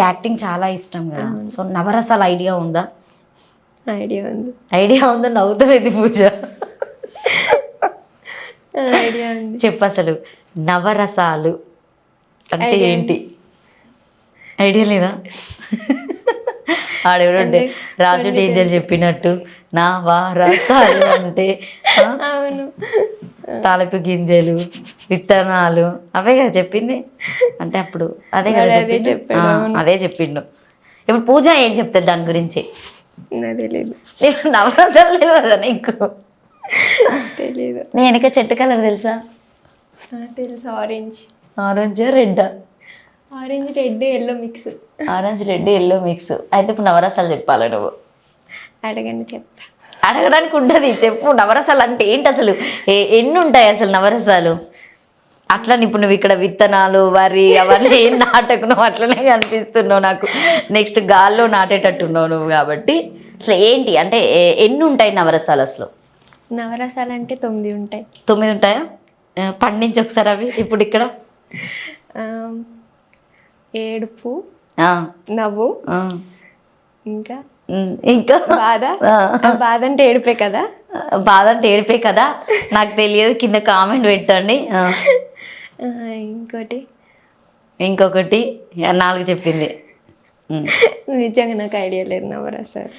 Acting చాలా ఇష్టం కదా. సో నవరసాల ఐడియా ఉందా? ఐడియా ఉంది. ఐడియా ఉందా? నవ్వుతుంది పూజ. ఐడియా ఉంది. చెప్పు అసలు నవరసాలు అంటే ఏంటి? ఐడియా లేదా? ఆడెవడంటే రాజు డేంజర్ చెప్పినట్టు నవరసాలు అంటే అవును, తాలింపు గింజలు, విత్తనాలు అవే కదా చెప్పింది. అంటే అప్పుడు అదే కదా చెప్పిండు. అదే చెప్పిండు. ఇప్పుడు పూజ ఏం చెప్తుంది దాని గురించి? తెలీదు. నవరసాలు తెలియదా నీకు? తెలీదు. నేను వెనక చెట్టు కలర్ తెలుసా? తెలుసు. Orange. Orange red. Orange red yellow mix. Orange red yellow mix. అయితే ఇప్పుడు నవరసాలు చెప్పాలి నువ్వు. అడగండి చెప్తా. అడగడానికి ఉంటుంది, చెప్పు. నవరసాలు అంటే ఏంటి అసలు? ఎన్ని ఉంటాయి అసలు నవరసాలు? అట్లా ఇప్పుడు నువ్వు ఇక్కడ విత్తనాలు, వరి అవన్నీ ఏం నాటకున్నావు, అట్లనే కనిపిస్తున్నావు నాకు. నెక్స్ట్ గాల్లో నాటేటట్టున్నావు నువ్వు. కాబట్టి అసలు ఏంటి అంటే ఎన్ని ఉంటాయి నవరసాలు అసలు? నవరసాలు అంటే 9 ఉంటాయి. 9 ఉంటాయా? పండించి ఒకసారి అవి ఇప్పుడు ఇక్కడ. ఏడుపు, నవ్వు, ఇంకా ఇంకా బాధ. బాధ అంటే ఏడుపే కదా? బాధ అంటే ఏడిపే కదా? నాకు తెలియదు, కింద కామెంట్ పెట్టండి. ఇంకొకటి 4 చెప్పింది. నిజంగా నాకు ఐడియా లేదు నవరసాలు.